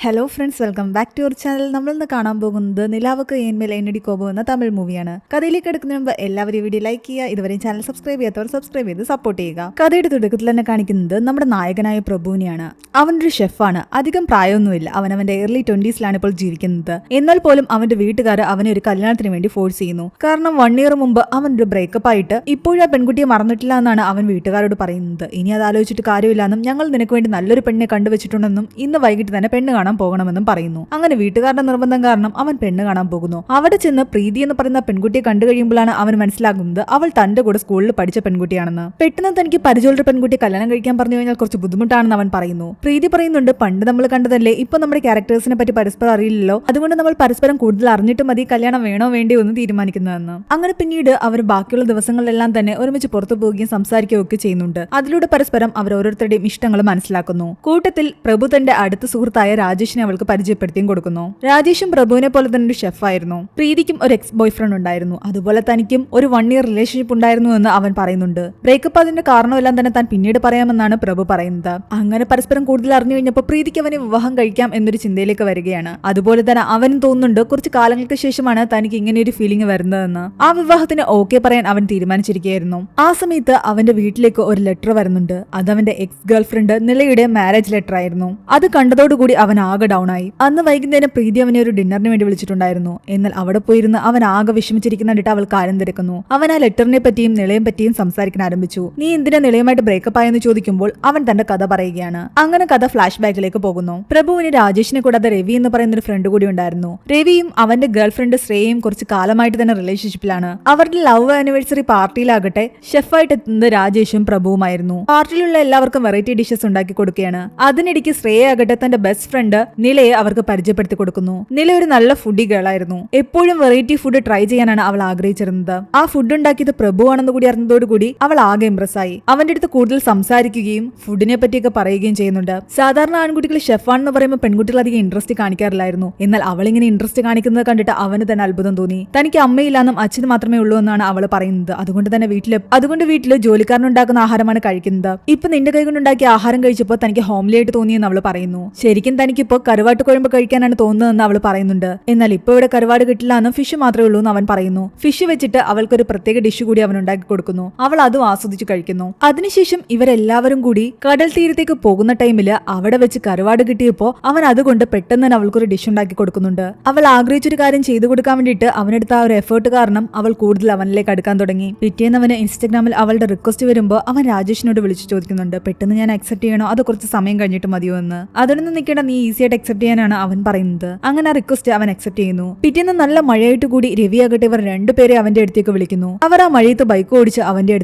Hello friends, welcome back to your channel. നമ്മളിന്ന് കാണാൻ പോകുന്നത് നിലാവക്ക് ഏന്മേൽ എന്നടി കോപം എന്ന തമിഴ് മൂവിയാണ്. കഥയിലേക്ക് എടുക്കുന്നതിന് മുമ്പ് എല്ലാവരും വീഡിയോ ലൈക്ക് ചെയ്യുക. ഇതുവരെയും ചാനൽ സബ്സ്ക്രൈബ് ചെയ്യാത്തവർ സബ്സ്ക്രൈബ് ചെയ്ത് സപ്പോർട്ട് ചെയ്യുക. കഥയുടെ തുടക്കത്തിൽ തന്നെ കാണിക്കുന്നത് നമ്മുടെ നായകനായ പ്രഭുവിനെയാണ്. അവനൊരു ഷെഫാണ്. അധികം പ്രായമൊന്നുമില്ല. അവന്റെ ഏർലി 20s ഇപ്പോൾ ജീവിക്കുന്നത്. എന്നാൽ പോലും അവന്റെ വീട്ടുകാർ അവനെ ഒരു കല്യാണത്തിന് വേണ്ടി ഫോഴ്സ് ചെയ്യുന്നു. കാരണം 1 year മുമ്പ് അവനൊരു ബ്രേക്കപ്പ് ആയിട്ട് ഇപ്പോഴും ആ പെൺകുട്ടിയെ മറന്നിട്ടില്ല എന്നാണ് അവൻ വീട്ടുകാരോട് പറയുന്നത്. ഇനി അത് ആലോചിച്ചിട്ട് കാര്യമില്ലെന്നും ഞങ്ങൾ നിനക്ക് വേണ്ടി നല്ലൊരു പെണ്ണിനെ കണ്ടുവച്ചിട്ടുണ്ടെന്നും ഇന്ന് വൈകിട്ട് തന്നെ പെണ്ണ് കാണാൻ പോകണമെന്നും പറയുന്നു. അങ്ങനെ വീട്ടുകാരുടെ നിർബന്ധം കാരണം അവൻ പെണ്ണ് കാണാൻ പോകുന്നു. അവിടെ ചെന്ന് പ്രീതി എന്ന് പറയുന്ന പെൺകുട്ടിയെ കണ്ടു കഴിയുമ്പോഴാണ് അവൻ മനസ്സിലാകുന്നത് അവൾ തന്റെ കൂടെ സ്കൂളിൽ പഠിച്ച പെൺകുട്ടിയാണെന്ന്. പെട്ടെന്ന് തനിക്ക് പരിചയമുള്ള പെൺകുട്ടി കല്യാണം കഴിക്കാൻ പറഞ്ഞു കഴിഞ്ഞാൽ കുറച്ച് ബുദ്ധിമുട്ടാണെന്ന് അവൻ പറയുന്നു. പ്രീതി പറയുന്നുണ്ട്, പണ്ട് നമ്മൾ കണ്ടതല്ലേ, ഇപ്പൊ നമ്മുടെ ക്യാരക്ടേഴ്സിനെ പറ്റി പരസ്പരം അറിയില്ലല്ലോ, അതുകൊണ്ട് നമ്മൾ പരസ്പരം കൂടുതൽ അറിഞ്ഞിട്ട് മതി കല്യാണം വേണോ വേണ്ടിയോ എന്ന് തീരുമാനിക്കുന്നതെന്ന്. അങ്ങനെ പിന്നീട് അവർ ബാക്കിയുള്ള ദിവസങ്ങളിലെല്ലാം തന്നെ ഒരുമിച്ച് പുറത്തു പോവുകയും സംസാരിക്കുകയും ഒക്കെ ചെയ്യുന്നുണ്ട്. അതിലൂടെ പരസ്പരം അവർ ഓരോരുത്തരുടെയും ഇഷ്ടങ്ങൾ മനസ്സിലാക്കുന്നു. കൂട്ടത്തിൽ പ്രഭു തന്റെ അടുത്ത സുഹൃത്തായ രാജേഷിനെ അവൾക്ക് പരിചയപ്പെടുത്തിയും കൊടുക്കുന്നു. രാജേഷും പ്രഭുവിനെ പോലെ തന്നെ ഒരു ഷെഫായിരുന്നു. പ്രീതിക്കും ഒരു എക്സ് ബോയ് ഫ്രണ്ട് ഉണ്ടായിരുന്നു. അതുപോലെ തനിക്കും ഒരു 1 year റിലേഷൻഷിപ്പ് ഉണ്ടായിരുന്നു എന്ന് അവൻ പറയുന്നുണ്ട്. ബ്രേക്കപ്പ് അതിന്റെ കാരണമെല്ലാം തന്നെ താൻ പിന്നീട് പറയാമെന്നാണ് പ്രഭു പറയുന്നത്. അങ്ങനെ പരസ്പരം കൂടുതൽ അറിഞ്ഞു കഴിഞ്ഞപ്പോൾ പ്രീതിക്ക് അവനെ വിവാഹം കഴിക്കാം എന്നൊരു ചിന്തയിലേക്ക് വരികയാണ്. അതുപോലെ തന്നെ അവനും തോന്നുന്നുണ്ട് കുറച്ച് കാലങ്ങൾക്ക് ശേഷമാണ് തനിക്ക് ഇങ്ങനെ ഒരു ഫീലിംഗ് വരുന്നതെന്ന്. ആ വിവാഹത്തിന് ഓക്കെ പറയാൻ അവൻ തീരുമാനിച്ചിരിക്കുകയായിരുന്നു. ആ സമയത്ത് അവന്റെ വീട്ടിലേക്ക് ഒരു ലെറ്റർ വരുന്നുണ്ട്. അത് അവന്റെ എക്സ് ഗേൾ ഫ്രണ്ട് നിലയുടെ മാരേജ് ലെറ്റർ ആയിരുന്നു. അത് കണ്ടതോടുകൂടി അവൻ ആകെ ഡൗൺ ആയി. അന്ന് വൈകുന്നേരം പ്രീതി അവനെ ഒരു ഡിന്നറിന് വേണ്ടി വിളിച്ചിട്ടുണ്ടായിരുന്നു. എന്നാൽ അവിടെ പോയിരുന്ന് അവൻ ആകെ വിഷമിച്ചിരിക്കുന്നിട്ട് അവൾ കാര്യം തിരക്കുന്നു. അവൻ ആ ലെറ്ററിനെ പറ്റിയും നിലയെ പറ്റിയും സംസാരിക്കാൻ ആരംഭിച്ചു. നീ എന്തിനാ നിലയുമായിട്ട് ബ്രേക്കപ്പ് ആയെന്ന് ചോദിക്കുമ്പോൾ അവൻ തന്റെ കഥ പറയുകയാണ്. അങ്ങനെ കഥ ഫ്ലാഷ് ബാക്കിലേക്ക് പോകുന്നു. പ്രഭുവിന് രാജേഷിനെ കൂടാതെ രവി എന്ന് പറയുന്ന ഒരു ഫ്രണ്ട് കൂടി ഉണ്ടായിരുന്നു. രവിയും അവന്റെ ഗേൾ ഫ്രണ്ട് ശ്രേയയും കുറച്ച് കാലമായിട്ട് തന്നെ റിലേഷൻഷിപ്പിലാണ്. അവരുടെ ലവ് ആനിവേഴ്സറി പാർട്ടിയിലാകട്ടെ ഷെഫായിട്ട് എത്തുന്നത് രാജേഷും പ്രഭുവുമായിരുന്നു. പാർട്ടിയിലുള്ള എല്ലാവർക്കും വെറൈറ്റി ഡിഷസ് ഉണ്ടാക്കി കൊടുക്കുകയാണ്. അതിനിടയ്ക്ക് ശ്രേയ ആകട്ടെ തന്റെ ബെസ്റ്റ് ഫ്രണ്ട് നിലയെ അവർക്ക് പരിചയപ്പെടുത്തി കൊടുക്കുന്നു. നില ഒരു നല്ല ഫുഡി ഗേളായിരുന്നു. എപ്പോഴും വെറൈറ്റി ഫുഡ് ട്രൈ ചെയ്യാനാണ് അവൾ ആഗ്രഹിച്ചിരുന്നത്. ആ ഫുഡ് ഉണ്ടാക്കിയത് പ്രഭു ആണെന്ന് കൂടി അറിഞ്ഞതോടുകൂടി അവൾ ആകെ ഇംപ്രസ് ആയി. അവന്റെ അടുത്ത് കൂടുതൽ സംസാരിക്കുകയും ഫുഡിനെ പറ്റിയൊക്കെ പറയുകയും ചെയ്യുന്നുണ്ട്. സാധാരണ ആൺകുട്ടികൾ ഷെഫാണെന്ന് പറയുമ്പോൾ പെൺകുട്ടികൾ അധികം ഇൻട്രസ്റ്റ് കാണിക്കാറില്ലായിരുന്നു. എന്നാൽ അവളിങ്ങനെ ഇൻട്രസ്റ്റ് കാണിക്കുന്നത് കണ്ടിട്ട് അവന് തന്നെ അത്ഭുതം തോന്നി. തനിക്ക് അമ്മയില്ലാന്നും അച്ഛന് മാത്രമേ ഉള്ളൂ എന്നാണ് അവൾ പറയുന്നത്. അതുകൊണ്ട് വീട്ടില് ജോലിക്കാരനുണ്ടാക്കുന്ന ആഹാരമാണ് കഴിക്കുന്നത്. ഇപ്പൊ നിന്റെ കൈ കൊണ്ടുണ്ടാക്കിയ ആഹാരം കഴിച്ചപ്പോൾ തനിക്ക് ഹോംലി ആയിട്ട് തോന്നിയെന്ന് അവൾ പറയുന്നു. ശരിക്കും തനിക്കിപ്പോ കരുവാട്ട് കുഴമ്പ് കഴിക്കാനാണ് തോന്നുന്നതെന്ന് അവൾ പറയുന്നുണ്ട്. എന്നാൽ ഇപ്പൊ ഇവിടെ കരുവാട് കിട്ടില്ല എന്നും ഫിഷ് മാത്രമേ ഉള്ളൂ എന്ന് അവൻ പറയുന്നു. ഫിഷ് വെച്ചിട്ട് അവൾക്കൊരു പ്രത്യേക ഡിഷ് കൂടി അവൻ ഉണ്ടാക്കി കൊടുക്കുന്നു. അവൾ അതും ആസ്വദിച്ച് കഴിക്കുന്നു. അതിനുശേഷം ഇവരെല്ലാവരും കൂടി കടൽ തീരത്തേക്ക് പോകുന്ന ടൈമില് അവിടെ വെച്ച് കരുവാട് കിട്ടിയപ്പോ അവൻ അതുകൊണ്ട് പെട്ടെന്ന് തന്നെ അവൾക്കൊരു ഡിഷ് ഉണ്ടാക്കി കൊടുക്കുന്നുണ്ട്. അവൾ ആഗ്രഹിച്ചൊരു കാര്യം ചെയ്തു കൊടുക്കാൻ വേണ്ടിയിട്ട് അവനെടുത്ത ആ ഒരു എഫേർട്ട് കാരണം അവൾ കൂടുതൽ അവനിലേക്ക് അടുക്കാൻ തുടങ്ങി. പിറ്റേന്ന് അവന് ഇൻസ്റ്റഗ്രാമിൽ അവളുടെ റിക്വസ്റ്റ് വരുമ്പോൾ അവൻ രാജേഷിനോട് വിളിച്ചു ചോദിക്കുന്നുണ്ട്, പെട്ടെന്ന് ഞാൻ അക്സെപ്റ്റ് ചെയ്യണോ അതോ കുറച്ച് സമയം കഴിഞ്ഞിട്ട് മതിയോ എന്ന്. അതിനൊന്നും നിൽക്കേണ്ട, നീ ഈസിയായിട്ട് അക്സെപ്റ്റ് ചെയ്യാനാണ് അവൻ പറയുന്നത്. അങ്ങനെ ആ റിക്വസ്റ്റ് അവൻ അക്സെപ്റ്റ് ചെയ്യുന്നു. പിറ്റേന്ന് നല്ല മഴയായിട്ട് കൂടി രവി ആകട്ടെ ഇവർ രണ്ടുപേരെ അവന്റെ അടുത്തേക്ക് വിളിക്കുന്നു. അവർ ആ മഴയത്ത് ബൈക്ക് ഓടിച്ച് അവന്റെ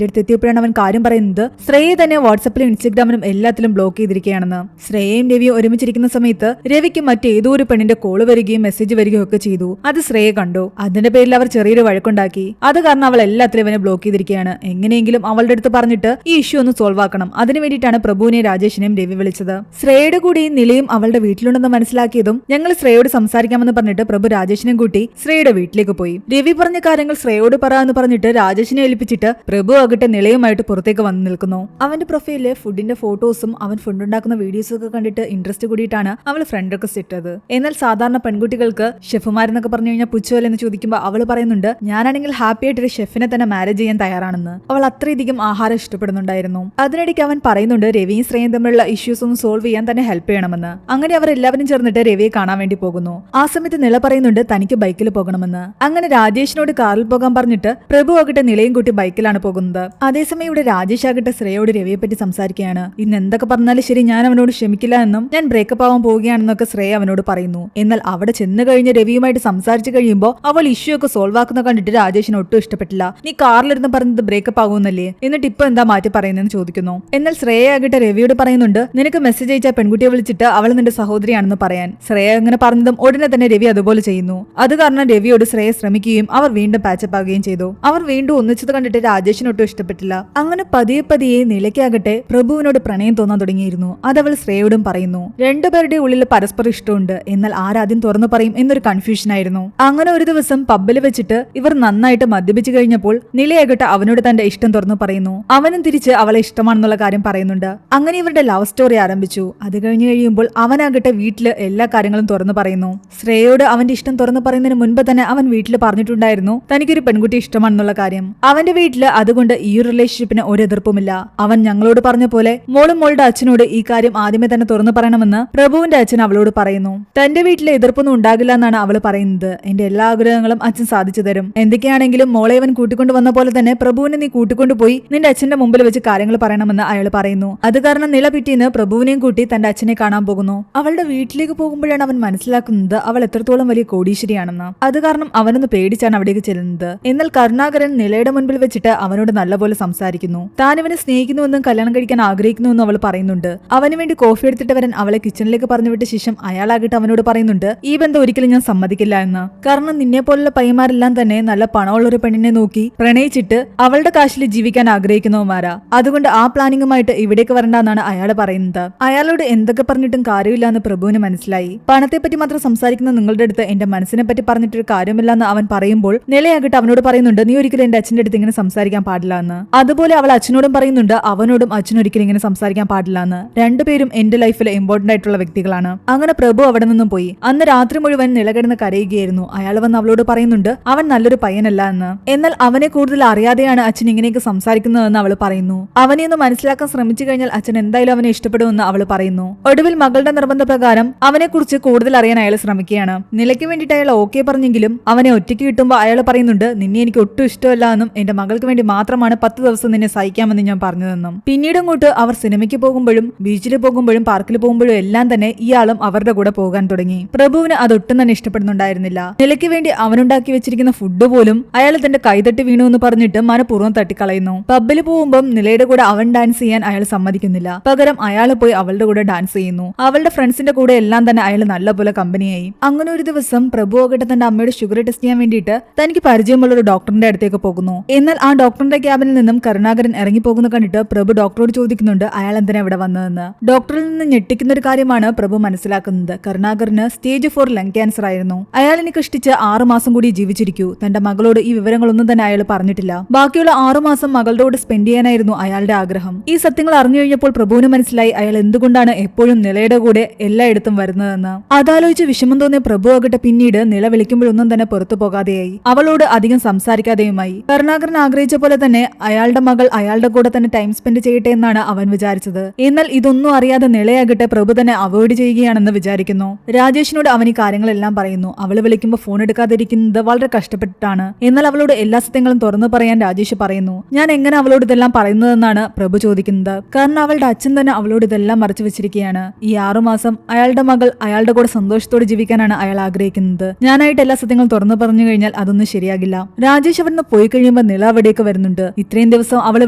അടുത്തെത്തിയപ്പോഴാണ് അവൻ കാര്യം പറയുന്നത് ശ്രേയെ തന്നെ വാട്സപ്പിലും ഇൻസ്റ്റഗ്രാമിലും എല്ലാത്തിലും ബ്ലോക്ക് ചെയ്തിരിക്കുകയാണെന്ന്. ശ്രേയയും രവിയും ഒരുമിച്ചിരിക്കുന്ന സമയത്ത് രവിക്ക് മറ്റേതോ ഒരു പെണ്ണിന്റെ കോള് വരികയും മെസ്സേജ് വരികയും ഒക്കെ ചെയ്തു. അത് ശ്രേയ കണ്ടു. അതിന്റെ പേരിൽ അവർ ചെറിയൊരു വഴക്കുണ്ടാക്കി. അത് കാരണം അവൾ എല്ലാത്തിലും അവനെ ബ്ലോക്ക് ചെയ്തിരിക്കുകയാണ്. എങ്ങനെയെങ്കിലും അവളുടെ അടുത്ത് പറഞ്ഞിട്ട് ഈ ഇഷ്യൂ ഒന്ന് സോൾവ് ആക്കണം. അതിനു വേണ്ടിയിട്ടാണ് പ്രഭുവിനെയും രാജേഷിനെയും രവി വിളിച്ചത്. ശ്രേയയുടെ കൂടി നിലയും അവളുടെ വീട്ടിലുണ്ടെന്ന് മനസ്സിലാക്കിയതും ഞങ്ങൾ ശ്രേയോട് സംസാരിക്കാമെന്ന് പറഞ്ഞിട്ട് പ്രഭു രാജേഷിനെ കൂട്ടി ശ്രേയയുടെ വീട്ടിലേക്ക് പോയി. രവി പറഞ്ഞ കാര്യങ്ങൾ ശ്രേയോട് പറയാന്ന് പറഞ്ഞിട്ട് രാജേഷിനെ ഏൽപ്പിച്ചിട്ട് പ്രഭു ആകട്ടെ നിലയുമായിട്ട് പുറത്തേക്ക് വന്നു നിൽക്കുന്നു. അവന്റെ പ്രൊഫൈലില് ഫുഡിന്റെ ഫോട്ടോസും അവൻ ഫുഡ് ഉണ്ടാക്കുന്ന വീഡിയോസും ഒക്കെ കണ്ടിട്ട് ഇൻട്രസ്റ്റ് കൂടിയിട്ടാണ് അവൾ ഫ്രണ്ട് റിക്വസ്റ്റ് ഇട്ടത്. എന്നാൽ സാധാരണ പെൺകുട്ടികൾക്ക് ഷെഫുമാരെന്നൊക്കെ പറഞ്ഞു കഴിഞ്ഞാൽ പുച്ഛമല്ലെന്ന് ചോദിക്കുമ്പോൾ അവൾ പറയുന്നുണ്ട്, ഞാനാണെങ്കിൽ ഹാപ്പി ആയിട്ട് ഒരു ഷെഫിനെ തന്നെ മാരേജ് ചെയ്യാൻ തയ്യാറാണെന്ന്. അവൾ അത്രയധികം ആഹാരം ഇഷ്ടപ്പെടുന്നുണ്ടായിരുന്നു. അതിനിടയ്ക്ക് അവൻ പറയുന്നുണ്ട് രവിയും ശ്രേയയും തമ്മിലുള്ള ഇഷ്യൂസ് ഒന്ന് സോൾവ് ചെയ്യാൻ തന്നെ ഹെൽപ്പ് ചെയ്യണമെന്ന്. അങ്ങനെ അവർ എല്ലാവരും ചേർന്നിട്ട് രവിയെ കാണാൻ വേണ്ടി പോകുന്നു. ആ സമയത്ത് നില പറയുന്നുണ്ട് തനിക്ക് ബൈക്കിൽ പോകണമെന്ന്. അങ്ങനെ രാജേഷിനോട് കാറിൽ പോകാൻ പറഞ്ഞിട്ട് പ്രഭു ആകട്ടെ നിലയും കൂട്ടി ബൈക്കിലാണ് പോകുന്നത്. അതേസമയം ഇവിടെ രാജേഷ് ആകട്ടെ ശ്രേയോട് രവിയെ പറ്റി സംസാരിക്കുകയാണ്. ഇന്ന് എന്തൊക്കെ പറഞ്ഞാലും ശരി, ഞാൻ അവനോട് ക്ഷമിക്കില്ല എന്നും ഞാൻ ബ്രേക്കപ്പ് ആവാൻ പോവുകയാണെന്നൊക്കെ ശ്രേയ അവനോട് പറയുന്നു. എന്നാൽ അവിടെ ചെന്ന് കഴിഞ്ഞ് രവിയുമായിട്ട് സംസാരിച്ചു കഴിയുമ്പോൾ അവൾ ഇഷ്യൂ ഒക്കെ സോൾവ് ആക്കുന്ന കണ്ടിട്ട് രാജേഷിന് ഒട്ടും ഇഷ്ടപ്പെട്ടില്ല. നീ കാറിലിരുന്ന് പറഞ്ഞത് ബ്രേക്കപ്പ് ആകുമെന്നല്ലേ, എന്നിട്ട് ഇപ്പൊ എന്താ മാറ്റി പറയുന്നതെന്ന് ചോദിക്കുന്നു. എന്നാൽ ശ്രേയ ആകട്ടെ രവിയോട് പറയുന്നുണ്ട്, നിനക്ക് മെസ്സേജ് അയച്ച പെൺകുട്ടിയെ വിളിച്ചിട്ട് അവൾ നിന്റെ സഹോദരിയാണെന്ന് പറയാൻ. ശ്രേയ അങ്ങനെ പറഞ്ഞതും ഉടനെ തന്നെ രവി അതുപോലെ ചെയ്യുന്നു. അത് കാരണം രവിയോട് ശ്രേയ ശ്രമിക്കുകയും അവർ വീണ്ടും പാച്ചപ്പ് ആവുകയും ചെയ്തു. അവർ വീണ്ടും ഒന്നിച്ചത് കണ്ടിട്ട് രാജേഷിനൊട്ടും ഇഷ്ടപ്പെട്ടില്ല. അങ്ങനെ പതിയെ നിലയ്ക്കാകട്ടെ പ്രഭുവിനോട് പ്രണയം തോന്നാൻ തുടങ്ങിയിരുന്നു. അതവൾ ശ്രേയോടും പറയുന്നു. രണ്ടുപേരുടെ ഉള്ളിൽ പരസ്പരം ഇഷ്ടമുണ്ട്. എന്നാൽ ആരാദ്യം തുറന്നു പറയും എന്നൊരു കൺഫ്യൂഷൻ ആയിരുന്നു. അങ്ങനെ ഒരു ദിവസം പബ്ബിൽ വെച്ചിട്ട് ഇവർ നന്നായിട്ട് മദ്യപിച്ചു കഴിഞ്ഞപ്പോൾ നിലയാകട്ടെ അവനോട് തന്റെ ഇഷ്ടം തുറന്നു പറയുന്നു. അവനും തിരിച്ച് അവളെ ഇഷ്ടമാണെന്നുള്ള കാര്യം പറയുന്നുണ്ട്. അങ്ങനെ ഇവരുടെ ലവ് സ്റ്റോറി ആരംഭിച്ചു. അത് കഴിഞ്ഞ് കഴിയുമ്പോൾ അവനാകട്ടെ വീട്ടില് എല്ലാ കാര്യങ്ങളും തുറന്നു പറയുന്നു. ശ്രേയയോട് അവന്റെ ഇഷ്ടം തുറന്നു പറയുന്നതിന് മുൻപ് തന്നെ അവൻ വീട്ടിൽ പറഞ്ഞിട്ടുണ്ടായിരുന്നു തനിക്കൊരു പെൺകുട്ടി ഇഷ്ടമാണെന്നുള്ള കാര്യം. അവന്റെ വീട്ടില് അതുകൊണ്ട് ഈ ഒരു റിലേഷൻഷിപ്പിന് ഒരു എതിർപ്പുമില്ല. അവൻ ഞങ്ങളോട് പറഞ്ഞ പോലെ മോളും മോളുടെ അച്ഛനോട് ഈ കാര്യം ആദ്യമേ തന്നെ തുറന്നു പറയണമെന്ന് പ്രഭുവിന്റെ അച്ഛൻ അവളോട് പറയുന്നു. തന്റെ വീട്ടിലെ എതിർപ്പൊന്നും ഉണ്ടാകില്ല എന്നാണ് അവള് പറയുന്നത്. എന്റെ എല്ലാ ആഗ്രഹങ്ങളും അച്ഛൻ സാധിച്ചു തരും. എന്തൊക്കെയാണെങ്കിലും മോളെ അവൻ കൂട്ടിക്കൊണ്ടു വന്ന പോലെ തന്നെ പ്രഭുവിനെ നീ കൂട്ടിക്കൊണ്ടുപോയി നിന്റെ അച്ഛന്റെ മുമ്പിൽ വെച്ച് കാര്യങ്ങൾ പറയണമെന്ന് അയാൾ പറയുന്നു. അത് കാരണം നില പിറ്റീന്ന് പ്രഭുവിനെയും കൂട്ടി തന്റെ അച്ഛനെ കാണാൻ പോകുന്നു. അവളുടെ വീട്ടിലേക്ക് പോകുമ്പോഴാണ് അവൻ മനസ്സിലാക്കുന്നത് അവൾ എത്രത്തോളം വലിയ കോടീശ്വരിയാണെന്ന്. അത് കാരണം അവനൊന്ന് പേടിച്ചാണ് അവിടേക്ക് ചെല്ലുന്നത്. എന്നാൽ കരുണാകരൻ നിലയുടെ മുൻപിൽ വെച്ചിട്ട് അവനോട് നല്ലപോലെ സംസാരിക്കുന്നു. താൻ ഇവനെ സ്നേഹിക്കുന്നുവെന്നും കല്യാണം കഴിക്കാൻ ആഗ്രഹിക്കുന്നുവെന്നും അവൾ പറയുന്നുണ്ട്. അവന് വേണ്ടി കോഫി എടുത്തിട്ട് വരാൻ അവളെ കിച്ചണിലേക്ക് പറഞ്ഞു വിട്ട ശേഷം അയാളാകട്ടെ അവനോട് പറയുന്നുണ്ട് ഈ ബന്ധം ഒരിക്കലും ഞാൻ സമ്മതിക്കില്ല എന്ന്. കാരണം നിന്നെ പോലുള്ള പയ്യന്മാരെല്ലാം തന്നെ നല്ല പണമുള്ള ഒരു പെണ്ണിനെ നോക്കി പ്രണയിച്ചിട്ട് അവളുടെ കാശിൽ ജീവിക്കാൻ ആഗ്രഹിക്കുന്നവന്മാരാ. അതുകൊണ്ട് ആ പ്ലാനിങ്ങുമായിട്ട് ഇവിടേക്ക് വരണ്ടെന്നാണ് അയാൾ പറയുന്നത്. അയാളോട് എന്തൊക്കെ പറഞ്ഞിട്ടും കാര്യമില്ല എന്ന് പ്രഭുവിന് മനസ്സിലായി. പണത്തെപ്പറ്റി മാത്രം സംസാരിക്കുന്ന നിങ്ങളുടെ അടുത്ത് എന്റെ മനസ്സിനെ പറ്റി പറഞ്ഞിട്ടൊരു കാര്യമില്ല എന്ന് അവൻ പറയുമ്പോൾ നിലയാകട്ടെ അവനോട് പറയുന്നുണ്ട് നീ ഒരിക്കലും എന്റെ അച്ഛന്റെ അടുത്ത് ഇങ്ങനെ സംസാരിക്കാൻ പാടില്ല എന്ന്. അതുപോലെ അവൾ അച്ഛനോടും പറയുന്നുണ്ട് അവനോടും അച്ഛനൊരിക്കലും ഇങ്ങനെ സംസാരിക്കാൻ പാടില്ല എന്ന്. രണ്ടുപേരും എന്റെ ലൈഫിൽ ഇമ്പോർട്ടന്റ് ആയിട്ടുള്ള വ്യക്തികളാണ്. അങ്ങനെ പ്രഭു അവിടെ നിന്നും പോയി. അന്ന് രാത്രി മുഴുവൻ നിലകിടന്ന് കരയുകയായിരുന്നു. അയാൾ വന്ന് അവളോട് പറയുന്നുണ്ട് അവൻ നല്ലൊരു പയ്യനല്ല എന്ന്. എന്നാൽ അവനെ കൂടുതൽ അറിയാതെയാണ് അച്ഛൻ ഇങ്ങനെയൊക്കെ സംസാരിക്കുന്നതെന്ന് അവൾ പറയുന്നു. അവനെ ഒന്ന് മനസ്സിലാക്കാൻ ശ്രമിച്ചു കഴിഞ്ഞാൽ അച്ഛൻ എന്തായാലും അവനെ ഇഷ്ടപ്പെടുമെന്ന് അവൾ പറയുന്നു. ഒടുവിൽ മകളുടെ നിർബന്ധപ്രകാരം അവനെ കുറിച്ച് കൂടുതൽ അറിയാൻ അയാൾ ശ്രമിക്കുകയാണ്. നിലയ്ക്ക് വേണ്ടിയിട്ട് അയാൾ ഓക്കെ പറഞ്ഞെങ്കിലും അവനെ ഒറ്റയ്ക്ക് കിട്ടുമ്പോൾ അയാൾ പറയുന്നുണ്ട് നിന്നെ എനിക്ക് ഒട്ടും ഇഷ്ടമല്ല എന്നും എന്റെ മകൾക്ക് വേണ്ടി മാത്രമാണ് 10 ദിവസം നിന്നെ സഹിക്കാമെന്ന് ഞാൻ പറഞ്ഞതെന്നും. പിന്നീട് അങ്ങോട്ട് അവർ സിനിമയ്ക്ക് പോകുമ്പോഴും ബീച്ചിൽ പോകുമ്പോഴും പാർക്കിൽ പോകുമ്പോഴും എല്ലാം തന്നെ ഇയാളും അവരുടെ കൂടെ പോകാൻ തുടങ്ങി. പ്രഭുവിന് അതൊട്ടും തന്നെ ഇഷ്ടപ്പെടുന്നുണ്ടായിരുന്നില്ല. നിലയ്ക്ക് വേണ്ടി അവനുണ്ടാക്കി വെച്ചിരിക്കുന്ന ഫുഡ് പോലും അയാൾ തന്റെ കൈതട്ടി വീണു എന്ന് പറഞ്ഞിട്ട് മനഃപൂർവ്വം തട്ടിക്കളയുന്നു. പബ്ബിൽ പോകുമ്പോൾ നിലയുടെ കൂടെ അവൻ ഡാൻസ് ചെയ്യാൻ അയാൾ സമ്മതിക്കുന്നില്ല. പകരം അയാൾ പോയി അവളുടെ കൂടെ ഡാൻസ് ചെയ്യുന്നു. അവളുടെ ഫ്രണ്ട്സിന്റെ കൂടെ എല്ലാം തന്നെ അയാൾ നല്ലപോലെ കമ്പനിയായി. അങ്ങനെ ഒരു ദിവസം പ്രഭു ആകട്ടെ തന്റെ അമ്മയുടെ ഷുഗർ ടെസ്റ്റ് ചെയ്യാൻ വേണ്ടിയിട്ട് തനിക്ക് പരിചയമുള്ള ഒരു ഡോക്ടറിന്റെ അടുത്തേക്ക് പോകുന്നു. എന്നാൽ ആ ഡോക്ടറിന്റെ ക്യാബിനിൽ നിന്നും കരുണാകരൻ ഇറങ്ങിപ്പോകുന്ന കണ്ടിട്ട് പ്രഭു ഡോക്ടറോട് ചോദിക്കുന്നുണ്ട് അയാൾ എന്തിനാ ഇവിടെ വന്നതെന്ന്. ഡോക്ടറിൽ നിന്ന് ഞെട്ടിക്കുന്ന ഒരു കാര്യമാണ് പ്രഭു മനസ്സിലാക്കുന്നത്. കരുണാകരന് സ്റ്റേജ് 4 ലങ് ക്യാൻസർ ആയിരുന്നു. അയാൾ എനിക്ക് കഷ്ടിച്ച് 6 മാസം കൂടി ജീവിച്ചിരിക്കൂ. തന്റെ മകളോട് ഈ വിവരങ്ങളൊന്നും തന്നെ അയാൾ പറഞ്ഞിട്ടില്ല. ബാക്കിയുള്ള 6 മാസം മകളുടെ കൂടെ സ്പെൻഡ് ചെയ്യാനായിരുന്നു അയാളുടെ ആഗ്രഹം. ഈ സത്യങ്ങൾ അറിഞ്ഞു കഴിഞ്ഞപ്പോൾ പ്രഭുവിന് മനസ്സിലായി അയാൾ എന്തുകൊണ്ടാണ് എപ്പോഴും നിലയുടെ കൂടെ എല്ലായിടത്തും വരുന്നതെന്ന്. അതാലോചിച്ച് വിഷമം തോന്നിയ പ്രഭു ആകട്ടെ പിന്നീട് നില വിളിക്കുമ്പോഴൊന്നും തന്നെ പുറത്തു പോകാതെയായി. അവളോട് അധികം സംസാരിക്കാതെയുമായി. കരുണാകരൻ ആഗ്രഹിച്ച പോലെ തന്നെ അയാളുടെ മകൾ അയാളുടെ കൂടെ തന്നെ ടൈം സ്പെൻഡ് ചെയ്യട്ടെ എന്നാണ് അവൻ വിചാരിച്ചത്. എന്നാൽ ഇതൊന്നും അറിയാതെ നിലയാകട്ടെ പ്രഭു തന്നെ അവോയ്ഡ് ചെയ്യുകയാണെന്ന് വിചാരിക്കുന്നു. രാജേഷിനോട് അവൻ ഈ കാര്യങ്ങളെല്ലാം പറയുന്നു. അവള് വിളിക്കുമ്പോൾ ഫോൺ എടുക്കാതിരിക്കുന്നത് വളരെ കഷ്ടപ്പെട്ടിട്ടാണ്. എന്നാൽ അവളോട് എല്ലാ സത്യങ്ങളും തുറന്നു പറയാൻ രാജേഷ് പറയുന്നു. ഞാൻ എങ്ങനെ അവളോട് ഇതെല്ലാം പറയുന്നതെന്നാണ് പ്രഭു ചോദിക്കുന്നത്. കാരണം അവളുടെ അച്ഛൻ തന്നെ അവളോട് ഇതെല്ലാം മറച്ചു വെച്ചിരിക്കുകയാണ്. ഈ 6 മാസം അയാളുടെ മകൾ അയാളുടെ കൂടെ സന്തോഷത്തോടെ ജീവിക്കാനാണ് അയാൾ ആഗ്രഹിക്കുന്നത്. ഞാനായിട്ട് എല്ലാ സത്യങ്ങളും തുറന്നു പറഞ്ഞു കഴിഞ്ഞാൽ അതൊന്നും ശരിയാകില്ല. രാജേഷ് അവിടുന്ന് പോയി കഴിയുമ്പോൾ നില അവിടേക്ക് വരുന്നുണ്ട്. ഇത്രയും ദിവസം അവളെ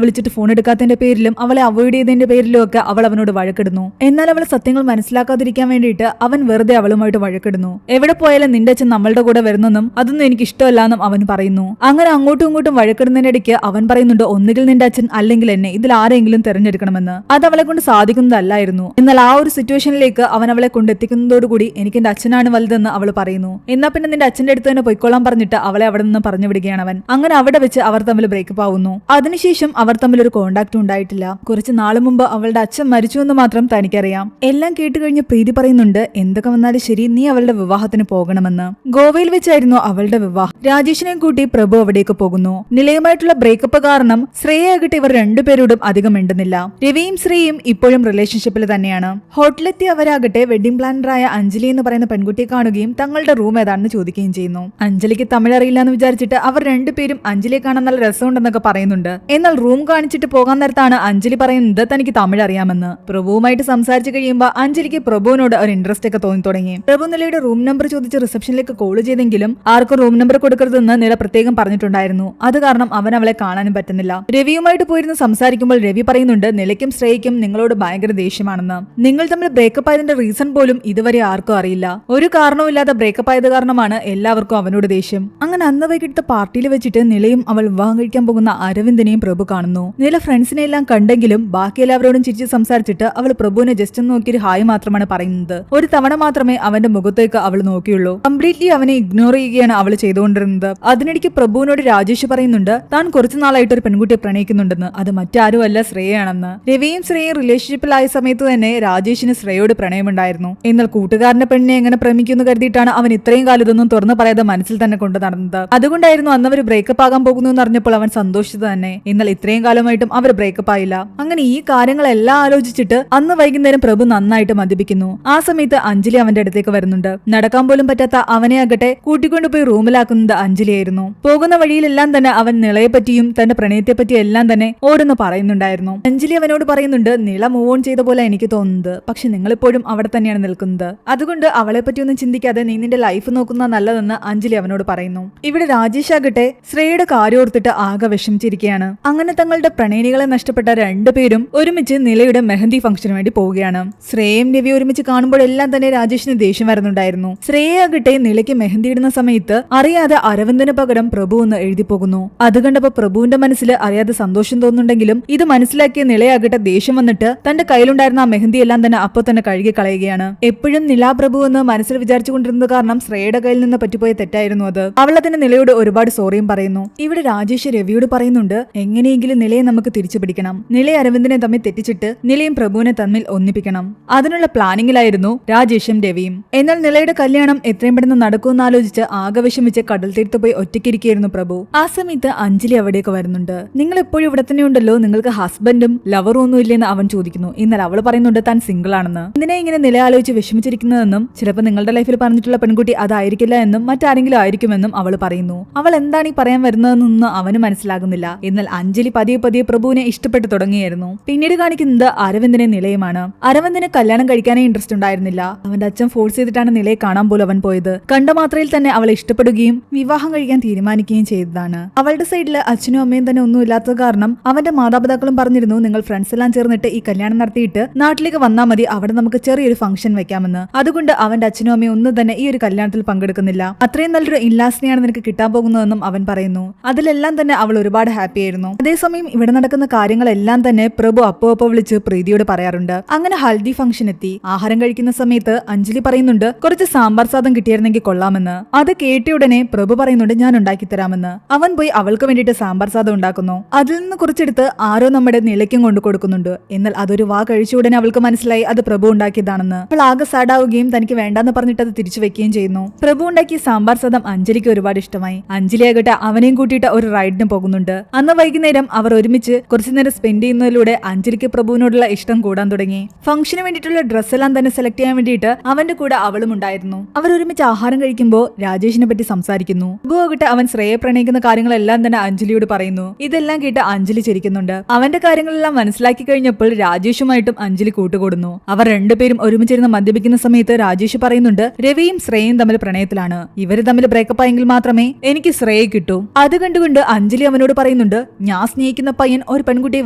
വിളിച്ചിട്ട് ഫോൺ എടുക്കാത്തതിന്റെ പേരിലും അവളെ അവോയ്ഡ് ചെയ്തതിന്റെ പേരിലും ഒക്കെ അവൾ അവനോട് വഴക്കിടുന്നു. എന്നാൽ അവൾ സത്യങ്ങൾ മനസ്സിലാക്കാതിരിക്കാൻ വേണ്ടിയിട്ട് അവൻ വെറുതെ അവളുമായിട്ട് വഴക്കിടുന്നു. എവിടെ പോയാലും നിന്റെ അച്ഛൻ നമ്മളുടെ കൂടെ വരുന്നെന്നും അതൊന്നും എനിക്ക് ഇഷ്ടമല്ലാന്നും അവൻ പറയുന്നു. അങ്ങനെ അങ്ങോട്ടും ഇങ്ങോട്ടും വഴക്കിടുന്നതിനിടയ്ക്ക് അവൻ പറയുന്നുണ്ട് ഒന്നുകിൽ നിന്റെ അച്ഛൻ അല്ലെങ്കിൽ എന്നെ, ഇതിൽ ആരെങ്കിലും തെരഞ്ഞെടുക്കണമെന്ന്. അത് അവളെ കൊണ്ട് സാധിക്കുന്നതല്ലായിരുന്നു. എന്നാൽ ആ ഒരു സിറ്റുവേഷനിലേക്ക് അവൻ അവളെ കൊണ്ടെത്തിക്കുന്നതോടുകൂടി എനിക്ക് എന്റെ അച്ഛനാണ് വലുതെന്ന് അവൾ പറയുന്നു. എന്നാ പിന്നെ നിന്റെ അച്ഛന്റെ അടുത്ത് തന്നെ പൊയ്ക്കോളാൻ പറഞ്ഞിട്ട് അവളെ അവിടെ നിന്ന് പറഞ്ഞു വിടുകയാണ് അവൻ. അങ്ങനെ അവിടെ വെച്ച് അവർ തമ്മിൽ ബ്രേക്കപ്പ് ആവുന്നു. അതിനുശേഷം അവർ തമ്മിൽ ഒരു കോണ്ടാക്ട് ഉണ്ടായിട്ടില്ല. കുറച്ച് നാളു മുമ്പ് അവളുടെ അച്ഛൻ മരിച്ചു എന്ന് മാത്രം തനിക്കറിയാം. എല്ലാം കേട്ടുകഴിഞ്ഞ് പ്രീതി പറയുന്നുണ്ട് എന്തൊക്കെ വന്നാലും ശരി നീ അവളുടെ വിവാഹത്തിന് പോകണമെന്ന്. ഗോവയിൽ വെച്ചായിരുന്നു അവളുടെ വിവാഹം. രാജേഷിനെ കൂട്ടി പ്രഭു അവിടേക്ക് പോകുന്നു. നിലയുമായിട്ടുള്ള ബ്രേക്കപ്പ് കാരണം ശ്രേയയാകട്ടെ ഇവർ രണ്ടുപേരോടും അധികം മിണ്ടുന്നില്ല. രവിയും ശ്രേയയും ഇപ്പോഴും റിലേഷൻഷിപ്പിൽ തന്നെയാണ്. ഹോട്ടലെത്തി അവരാകട്ടെ വെഡിംഗ് പ്ലാനറായ അഞ്ജലി എന്ന് പറയുന്ന പെൺകുട്ടിയെ കാണുകയും തങ്ങളുടെ റൂം ഏതാണെന്ന് ചോദിക്കുകയും ചെയ്യുന്നു. അഞ്ജലിക്ക് തമിഴ് അറിയില്ല എന്ന് വിചാരിച്ചിട്ട് അവർ രണ്ടുപേരും അഞ്ജലിയെ കാണാൻ നല്ല രസമുണ്ടെന്നൊക്കെ പറയുന്നുണ്ട്. എന്നാൽ റൂം കാണിച്ചിട്ട് പോകാൻ നേരത്താണ് അഞ്ജലി പറയുന്നത് തനിക്ക് തമിഴ് അറിയാമെന്ന്. പ്രഭുവുമായിട്ട് സംസാരിച്ചു കഴിയുമ്പോൾ അഞ്ജലിക്ക് പ്രഭുവിനോട് ഒരു ഇൻട്രസ്റ്റ് ഒക്കെ തോന്നി തുടങ്ങി. പ്രഭു നിലയുടെ റൂം നമ്പർ ചോദിച്ച് റിസപ്ഷനിലേക്ക് കോൾ ചെയ്തെങ്കിലും ആർക്കും റൂം നമ്പർ കൊടുക്കരുതെന്ന് നില പ്രത്യേകം പറഞ്ഞിട്ടുണ്ടായിരുന്നു. അത് കാരണം അവൻ അവളെ കാണാനും പറ്റുന്നില്ല. രവിയുമായിട്ട് പോയിരുന്ന് സംസാരിക്കുമ്പോൾ രവി പറയുന്നുണ്ട് നിലയ്ക്കും ശ്രേയയ്ക്കും നിങ്ങളോട് ഭയങ്കര ദേഷ്യമാണെന്ന്. നിങ്ങൾ തമ്മിൽ ബ്രേക്കപ്പ് ആയതിന്റെ റീസൺ പോലും ഇതുവരെ ആർക്കും അറിയില്ല. ഒരു കാരണവുമില്ലാതെ ബ്രേക്കപ്പ് ആയത് കാരണമാണ് എല്ലാവർക്കും അവനോട് ദേഷ്യം. അങ്ങനെ അന്ന് വൈകിട്ട് പാർട്ടിയിൽ വെച്ചിട്ട് നിലയും അവൾ വിവാഹം കഴിക്കാൻ പോകുന്ന അരവിന്ദനെയും പ്രഭു കാണുന്നു. നില ഫ്രണ്ട്സിനെ എല്ലാം കണ്ടെങ്കിലും ബാക്കി എല്ലാവരോടും ചിരിച്ച് സംസാരിച്ചിട്ട് അവൾ പ്രഭുവിനെ ജസ്റ്റ് ഒന്ന് നോക്കിയൊരു ഹായ് മാത്രമാണ് പറയുന്നത്. ഒരു തവണ മാത്രമേ അവന്റെ മുഖത്തേക്ക് അവൾ നോക്കിയുള്ളൂ. കംപ്ലീറ്റ്ലി അവനെ ഇഗ്നോർ ചെയ്യുകയാണ് അവൾ ചെയ്തുകൊണ്ടിരുന്നത്. അതിനിടയ്ക്ക് പ്രഭുവിനോട് രാജേഷ് പറയുന്നുണ്ട് താൻ കുറച്ചു നാളായിട്ട് ഒരു പെൺകുട്ടിയെ പ്രണയിക്കുന്നുണ്ടെന്ന്. അത് മറ്റാരുമല്ല ശ്രേയാണെന്ന്. രവിയും ശ്രേയയും റിലേഷൻഷിപ്പിലായ സമയത്ത് തന്നെ രാജേഷിന് ശ്രേയോട് പ്രണയമുണ്ടായിരുന്നു. എന്നാൽ കൂട്ടുകാരന്റെ പെണ്ണിനെ എങ്ങനെ പ്രേമിക്കുമെന്ന് കരുതിയിട്ടാണ് അവൻ ഇത്രയും കാലം ഇതൊന്നും തുറന്നു പറയാതെ മനസ്സിൽ തന്നെ കൊണ്ടു നടന്നത്. അതുകൊണ്ടായിരുന്നു അന്ന് അവർ ബ്രേക്കപ്പ് ആകാൻ പോകുന്നു എന്ന് അറിഞ്ഞപ്പോൾ അവൻ സന്തോഷിച്ചത് തന്നെ. എന്നാൽ ഇത്രയും കാലമായിട്ടും അവർ ബ്രേക്കപ്പ് ആയില്ല. അങ്ങനെ ഈ കാര്യങ്ങളെല്ലാം ആലോചിച്ചിട്ട് അന്ന് വൈകുന്നേരം പ്രഭു നന്നായിട്ട് മദ്യപിക്കുന്നു. ആ സമയത്ത് അഞ്ജലി അവന്റെ അടുത്തേക്ക് വരുന്നുണ്ട്. നടക്കാൻ പോലും പറ്റാത്ത അവനെ ആകട്ടെ കൂട്ടിക്കൊണ്ടുപോയി റൂമിലാക്കുന്നത് അഞ്ജലിയായിരുന്നു. പോകുന്ന വഴിയിലെല്ലാം തന്നെ അവൻ നിളയെ പറ്റിയും തന്റെ പ്രണയത്തെ പറ്റിയും എല്ലാം തന്നെ ഓരോന്ന് പറയുന്നുണ്ടായിരുന്നു. അഞ്ജലി അവനോട് പറയുന്നുണ്ട്, നിള മൂവ് ഓൺ ചെയ്ത പോലെ എനിക്ക് തോന്നുന്നത്, പക്ഷെ നിങ്ങളിപ്പോഴും അവിടെ തന്നെയാണ് നിൽക്കുന്നത്. അതുകൊണ്ട് അവളെ പറ്റിയൊന്നും ചിന്തിക്കാതെ നീ നിന്റെ ലൈഫ് നോക്കുന്ന നല്ലതെന്ന് അഞ്ജലി അവനോട് പറയുന്നു. ഇവിടെ രാജേഷ് ആകട്ടെ ശ്രേയയുടെ കാര്യം ഓർത്തിട്ട് ആകെ വിഷമിച്ചിരിക്കുകയാണ്. അങ്ങനെ തങ്ങളുടെ പ്രണയിനികളെ നഷ്ടപ്പെട്ട രണ്ടുപേരും ഒരുമിച്ച് നിലയുടെ മെഹന്തി ഫംഗ്ഷന് വേണ്ടി പോവുകയാണ്. ശ്രേയയും രവി ഒരുമിച്ച് കാണുമ്പോഴെല്ലാം തന്നെ രാജേഷിന് ദേഷ്യം വരുന്നുണ്ടായിരുന്നു. ശ്രേയയാകട്ടെ നിലയ്ക്ക് മെഹന്തി ഇടുന്ന സമയത്ത് അറിയാതെ അരവിന്ദന് പകരം പ്രഭു എന്ന് എഴുതി പോകുന്നു. അത് കണ്ടപ്പോ പ്രഭുവിന്റെ മനസ്സിൽ അറിയാതെ സന്തോഷം തോന്നുന്നുണ്ടെങ്കിലും ഇത് മനസ്സിലാക്കിയ നിലയാകട്ടെ ദേഷ്യം വന്നിട്ട് തന്റെ കയ്യിലുണ്ടായിരുന്ന ആ മെഹന്തി എല്ലാം തന്നെ അപ്പൊ തന്നെ കഴുകി കളയുകയാണ്. എപ്പോഴും നിലാപ്രഭു എന്ന് മനസ്സിൽ വിചാരിച്ചുകൊണ്ടിരുന്നത് കാരണം ശ്രേയയുടെ കയ്യിൽ നിന്ന് പറ്റിപ്പോയ തെറ്റായിരുന്നു അത്. അവൾ അതിന് നിലയോട് ഒരുപാട് സോറിയും പറയുന്നു. ഇവിടെ രാജേഷ് രവിയോട് പറയുന്നുണ്ട്, എങ്ങനെയെങ്കിലും നിലയെ നമുക്ക് തിരിച്ചു പിടിക്കണം. നില അരവിന്ദനെ തമ്മിൽ തെറ്റിച്ചിട്ട് നിലയും പ്രഭുവിനെ തമ്മിൽ ഒന്നിപ്പിക്കണം. അതിനുള്ള പ്ലാനിങ്ങിലായിരുന്നു രാജേഷും രവിയും. എന്നാൽ നിലയുടെ കല്യാണം എത്രയും പെട്ടെന്ന് നടക്കുമെന്ന് ആലോചിച്ച് ആകെ വിഷമിച്ച് കടൽ തീർത്ത് പോയി ഒറ്റയ്ക്കിരിക്കുകയായിരുന്നു പ്രഭു. ആ സമയത്ത് അഞ്ജലി അവിടേക്ക് വരുന്നുണ്ട്. നിങ്ങൾ എപ്പോഴും ഇവിടെ തന്നെ ഉണ്ടല്ലോ, നിങ്ങൾക്ക് ഹസ്ബൻഡും ലവറും ഒന്നും ഇല്ലെന്ന് അവൻ ചോദിക്കുന്നു. എന്നാൽ അവൾ പറയുന്നുണ്ട് താൻ സിംഗിൾ ആണെന്ന്. എന്തിനാ ഇങ്ങനെ നില ആലോചിച്ച് വിഷമിച്ചിരിക്കുന്നതെന്നും ചിലപ്പോൾ നിങ്ങളുടെ ലൈഫിൽ പറഞ്ഞിട്ടുള്ള പെൺകുട്ടി അതായിരിക്കില്ല എന്നും മറ്റാരെങ്കിലും ആയിരിക്കുമെന്നും അവൾ പറയുന്നു. അവൾ എന്താണ് ഈ പറയാൻ വരുന്നതെന്നൊന്നും അവന് മനസ്സിലാകുന്നില്ല. എന്നാൽ അഞ്ജലി പതിയെ പതിയെ പ്രഭുവിനെ ഇഷ്ടപ്പെട്ടു തുടങ്ങിയായിരുന്നു. പിന്നീട് കാണിക്കുന്നത് അരവിന്ദനെ നിലയുമാണ്. അരവിന്ദന് കല്യാണം കഴിക്കാനേ ഇൻട്രസ്റ്റ് ഉണ്ടായിരുന്നില്ല. അവന്റെ അച്ഛൻ ഫോഴ്സ് ചെയ്തിട്ടാണ് നിലയെ കാണാൻ പോലും അവൻ പോയത്. കണ്ട മാത്രയിൽ തന്നെ അവളെ ഇഷ്ടപ്പെടുകയും വിവാഹം കഴിക്കാൻ തീരുമാനിക്കുകയും ചെയ്തതാണ്. അവളുടെ സൈഡില് അച്ഛനും അമ്മയും തന്നെ ഒന്നും ഇല്ലാത്തത് കാരണം അവന്റെ മാതാപിതാക്കളും പറഞ്ഞിരുന്നു, നിങ്ങൾ ഫ്രണ്ട്സ് എല്ലാം ചേർന്നിട്ട് ഈ കല്യാണം നടത്തിയിട്ട് നാട്ടിലേക്ക് വന്നാൽ മതി, അവിടെ നമുക്ക് ചെറിയൊരു ഫംഗ്ഷൻ വെക്കാമെന്ന്. അതുകൊണ്ട് അവന്റെ അച്ഛനും അമ്മയും ഒന്നും തന്നെ ഈ ഒരു കല്യാണത്തിൽ പങ്കെടുക്കുന്നില്ല. അത്രയും നല്ലൊരു ഇൻലാസിനെയാണ് നിനക്ക് കിട്ടാൻ പോകുന്നതെന്നും അവൻ പറയുന്നു. അതിലെല്ലാം തന്നെ അവൾ ഒരുപാട് ഹാപ്പി ആയിരുന്നു. അതേസമയം ഇവിടെ നടക്കുന്ന കാര്യങ്ങളെല്ലാം തന്നെ പ്രഭു അപ്പോ വിളിച്ച് പ്രീതിയോട് പറയാറുണ്ട്. അങ്ങനെ ഹൽദി ഫംഗ്ഷൻ എത്തി. ആഹാരം കഴിക്കുന്ന സമയത്ത് അഞ്ജലി പറയുന്നുണ്ട്, കുറച്ച് സാമ്പാർ സാദം കിട്ടിയിരുന്നെങ്കിൽ കൊള്ളാമെന്ന്. അത് കേട്ടയുടനെ പ്രഭു പറയുന്നുണ്ട്, ഞാൻ ഉണ്ടാക്കി തരാമെന്ന്. അവൻ പോയി അവൾക്ക് വേണ്ടിയിട്ട് സാമ്പാർ സാദം ഉണ്ടാക്കുന്നു. അതിൽ നിന്ന് കുറച്ചെടുത്ത് ആരോ നമ്മുടെ നിലയ്ക്കും കൊണ്ടു കൊടുക്കുന്നുണ്ട്. എന്നാൽ അതൊരു വാ കഴിച്ച ഉടനെ അവൾക്ക് മനസ്സിലായി അത് പ്രഭു ഉണ്ടാക്കിയതാണെന്ന്. അവൾ ആകെ സാഡാവുകയും തനിക്ക് വേണ്ടെന്ന് പറഞ്ഞിട്ട് അത് തിരിച്ചു വെക്കുകയും ചെയ്യുന്നു. പ്രഭു ഉണ്ടാക്കിയ സാമ്പാർ സാദം അഞ്ജലിക്ക് ഒരുപാട് ഇഷ്ടമായി. അഞ്ജലി ആകട്ടെ അവനെയും കൂട്ടിയിട്ട് ഒരു റൈഡിന് പോകുന്നുണ്ട്. അന്ന് വൈകുന്നേരം അവർ ഒരുമിച്ച് കുറച്ചു നേരം സ്പെൻഡ് ചെയ്യുന്നതിലൂടെ അഞ്ജലിക്ക് പ്രഭുവിനോടുള്ള ഇഷ്ടം കൂടാൻ തുടങ്ങി. ഫംഗ്ഷന് വേണ്ടിയിട്ടുള്ള ഡ്രസ്സ് എല്ലാം തന്നെ സെലക്ട് ചെയ്യാൻ വേണ്ടിയിട്ട് അവന്റെ കൂടെ അവളും ഉണ്ടായിരുന്നു. അവർ ഒരുമിച്ച് ആഹാരം കഴിക്കുമ്പോൾ രാജേഷിനെ പറ്റി സംസാരിക്കുന്നു. പ്രഭു ആകട്ടെ അവൻ ശ്രേയെ പ്രണയിക്കുന്ന കാര്യങ്ങളെല്ലാം തന്നെ അഞ്ജലിയോട് പറയുന്നു. ഇതെല്ലാം കേട്ട് അഞ്ജലി ചിരിക്കുന്നുണ്ട്. അവന്റെ കാര്യങ്ങളെല്ലാം മനസ്സിലാക്കി കഴിഞ്ഞപ്പോൾ രാജേഷുമായിട്ടും അഞ്ജലി കൂട്ടുകൂടുന്നു. അവർ രണ്ടുപേരും ഒരുമിച്ചിരുന്ന് മദ്യപിക്കുന്ന സമയത്ത് രാജേഷ് പറയുന്നുണ്ട്, രവിയും ശ്രേയയും തമ്മിൽ പ്രണയത്തിലാണ്. ഇവര് തമ്മിൽ ബ്രേക്കപ്പ് ആയെങ്കിൽ മാത്രമേ എനിക്ക് ശ്രേയെ കിട്ടൂ. അത് കണ്ടുകൊണ്ട് അഞ്ജലി അവനോട് പറയുന്നുണ്ട്, ഞാൻ സ്നേഹിക്കുന്ന പയ്യൻ ഒരു പെൺകുട്ടിയെ